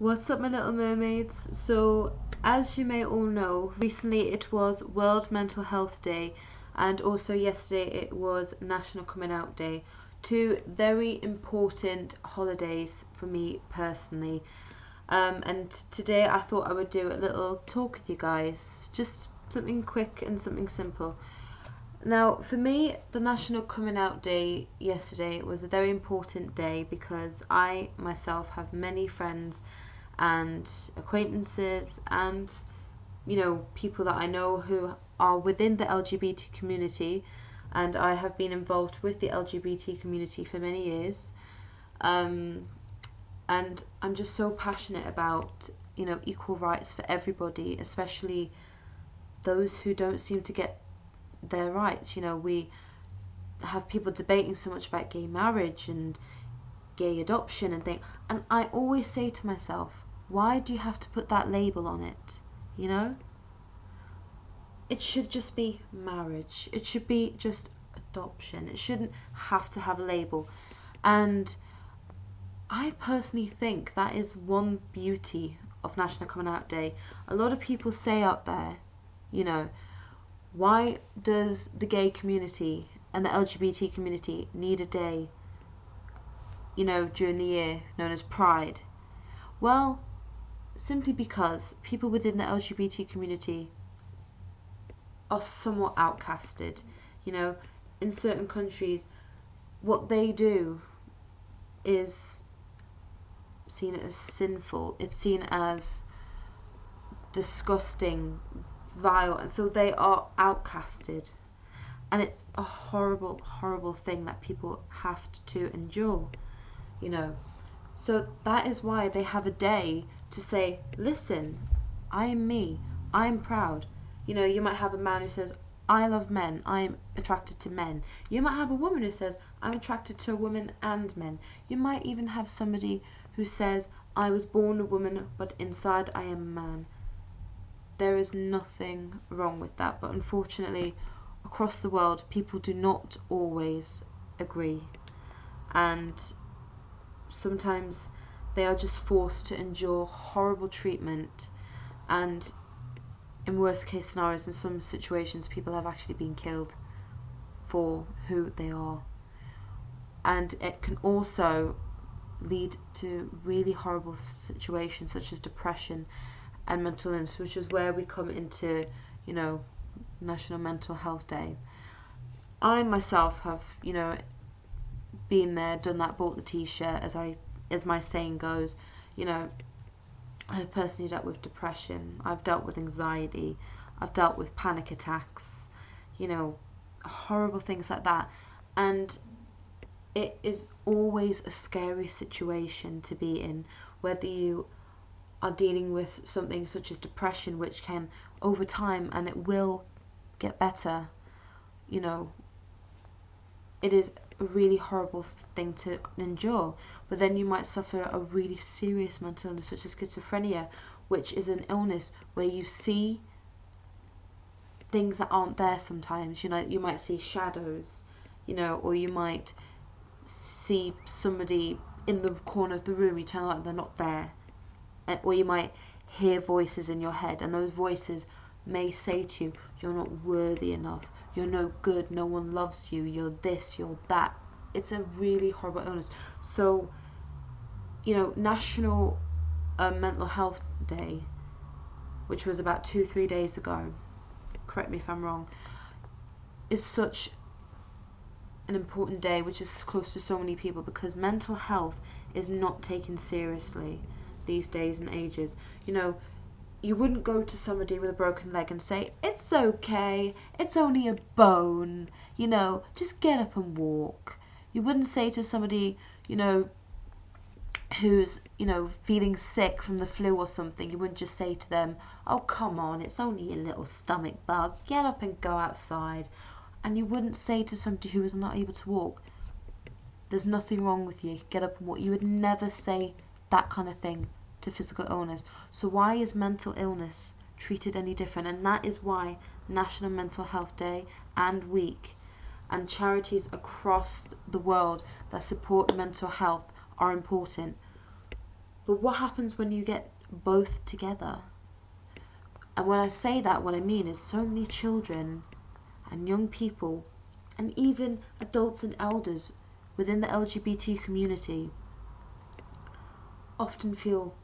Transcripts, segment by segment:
What's up, my little mermaids? So, as you may all know, recently it was World Mental Health Day, and also yesterday it was National Coming Out Day. Two very important holidays for me personally. And today I thought I would do a little talk with you guys, just something quick and something simple. Now, for me, the National Coming Out Day yesterday was a very important day because I myself have many friends and acquaintances and people that I know who are within the LGBT community, and I have been involved with the LGBT community for many years. Um, and I'm just so passionate about equal rights for everybody, especially those who don't seem to get their rights. We have people debating so much about gay marriage and gay adoption and things, and I always say to myself, why do you have to put that label on it? You know, it should just be marriage. It should be just adoption. It shouldn't have to have a label. And I personally think that is one beauty of National Coming Out Day. A lot of people say out there, you know, why does the gay community and the LGBT community need a day, during the year known as Pride? Well, simply because people within the LGBT community are somewhat outcasted. You know, in certain countries, what they do is seen as sinful, it's seen as disgusting, vile, and so they are outcasted. And it's a horrible, horrible thing that people have to endure, you know. So that is why they have a day to say, listen, I am me, I am proud. You might have a man who says, I love men, I'm attracted to men. You might have a woman who says, I'm attracted to women and men. You might even have somebody who says, I was born a woman, but inside I am a man. There is nothing wrong with that, but unfortunately, across the world, people do not always agree. And sometimes they are just forced to endure horrible treatment, and in worst case scenarios, in some situations, people have actually been killed for who they are. And it can also lead to really horrible situations such as depression and mental illness, which is where we come into, National Mental Health Day. I myself have, been there, done that, bought the t-shirt, as my saying goes. You know, I've personally dealt with depression, I've dealt with anxiety, I've dealt with panic attacks, horrible things like that. And it is always a scary situation to be in, whether you are dealing with something such as depression, which can, over time, and it will get better, you know, it is a really horrible thing to endure. But then you might suffer a really serious mental illness such as schizophrenia, which is an illness where you see things that aren't there sometimes. You might see shadows, or you might see somebody in the corner of the room, you turn out they're not there. Or you might hear voices in your head, and those voices may say to you, you're not worthy enough, you're no good, no one loves you, you're this, you're that. It's a really horrible illness. So, National Mental Health Day, which was about 2-3 days ago, correct me if I'm wrong, is such an important day, which is close to so many people, because mental health is not taken seriously these days and ages. You wouldn't go to somebody with a broken leg and say, it's okay, it's only a bone, just get up and walk. You wouldn't say to somebody, who's, feeling sick from the flu or something, you wouldn't just say to them, oh, come on, it's only a little stomach bug, get up and go outside. And you wouldn't say to somebody who is not able to walk, there's nothing wrong with you, get up and walk. You would never say that kind of thing to physical illness. So why is mental illness treated any different? And that is why National Mental Health Day and Week and charities across the world that support mental health are important. But what happens when you get both together? And when I say that, what I mean is so many children and young people and even adults and elders within the LGBT community often feel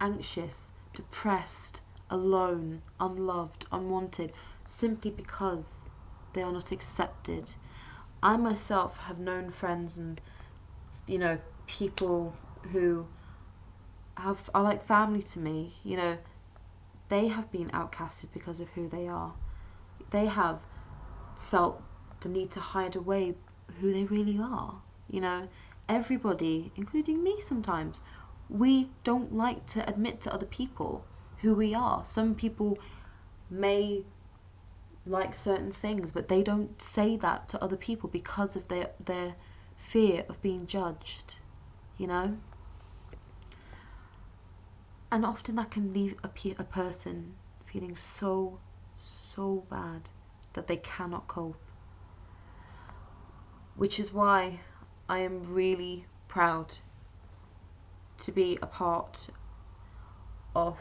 anxious, depressed, alone, unloved, unwanted, simply because they are not accepted. I myself have known friends and, you know, people who are like family to me. You know, they have been outcasted because of who they are. They have felt the need to hide away who they really are. You know, everybody, including me sometimes, we don't like to admit to other people who we are. Some people may like certain things, but they don't say that to other people because of their fear of being judged, you know? And often that can leave a person feeling so bad that they cannot cope. Which is why I am really proud to be a part of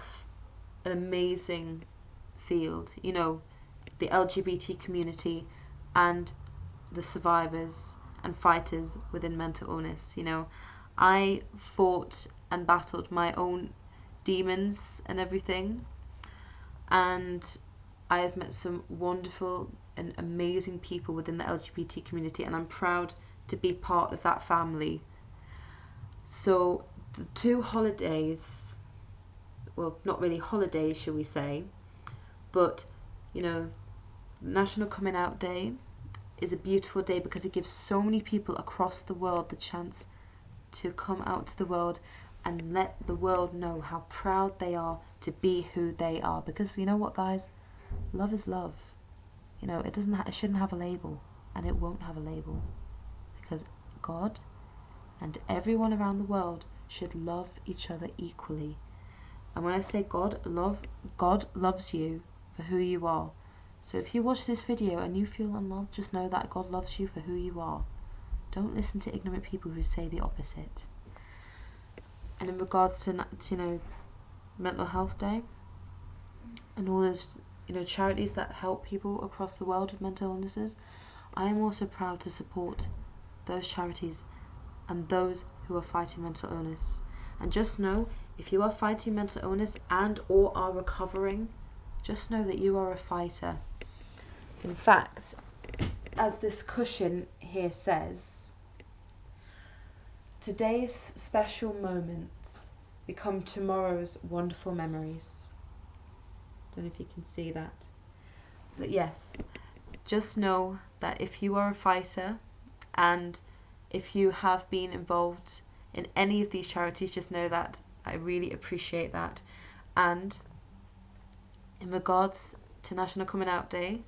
an amazing field, you know, the LGBT community and the survivors and fighters within mental illness. You know, I fought and battled my own demons and everything, and I have met some wonderful and amazing people within the LGBT community, and I'm proud to be part of that family. So the 2 holidays, well, not really holidays, shall we say, but, you know, National Coming Out Day is a beautiful day because it gives so many people across the world the chance to come out to the world and let the world know how proud they are to be who they are. Because you know what, guys? Love is love. You know, it shouldn't have a label, and it won't have a label, because God and everyone around the world should love each other equally. And when I say God loves you for who you are. So if you watch this video and you feel unloved, just know that God loves you for who you are. Don't listen to ignorant people who say the opposite. And in regards to you know, Mental Health Day and all those, you know, charities that help people across the world with mental illnesses, I am also proud to support those charities and those who are fighting mental illness. And just know, if you are fighting mental illness and or are recovering, just know that you are a fighter. In fact, as this cushion here says, today's special moments become tomorrow's wonderful memories. Don't know if you can see that. But yes, just know that if you are a fighter and if you have been involved in any of these charities, just know that I really appreciate that. And in regards to National Coming Out Day,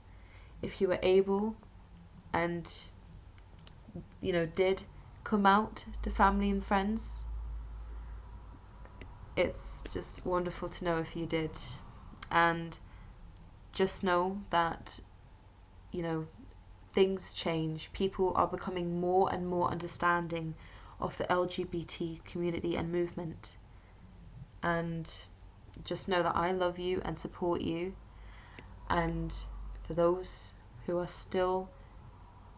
if you were able and, you know, did come out to family and friends, it's just wonderful to know if you did. And just know that, you know, things change. People are becoming more and more understanding of the LGBT community and movement. And just know that I love you and support you. And for those who are still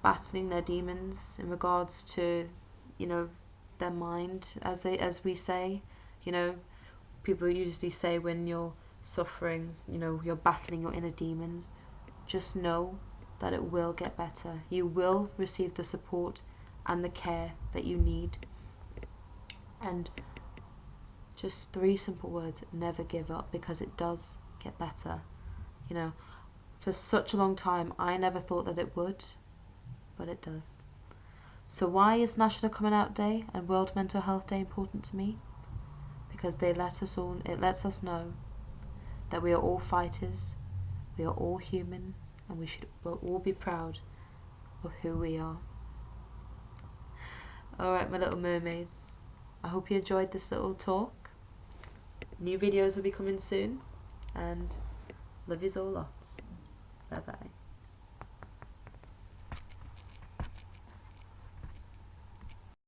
battling their demons in regards to, you know, their mind, as we say, you know, people usually say when you're suffering, you know, you're battling your inner demons, just know that it will get better. You will receive the support and the care that you need. And just 3 simple words: never give up, because it does get better. You know, for such a long time I never thought that it would, but it does. So why is National Coming Out Day and World Mental Health Day important to me? Because it lets us know that we are all fighters, we are all human, and we'll all be proud of who we are. Alright, my little mermaids, I hope you enjoyed this little talk. New videos will be coming soon, and love yous all lots. Bye bye.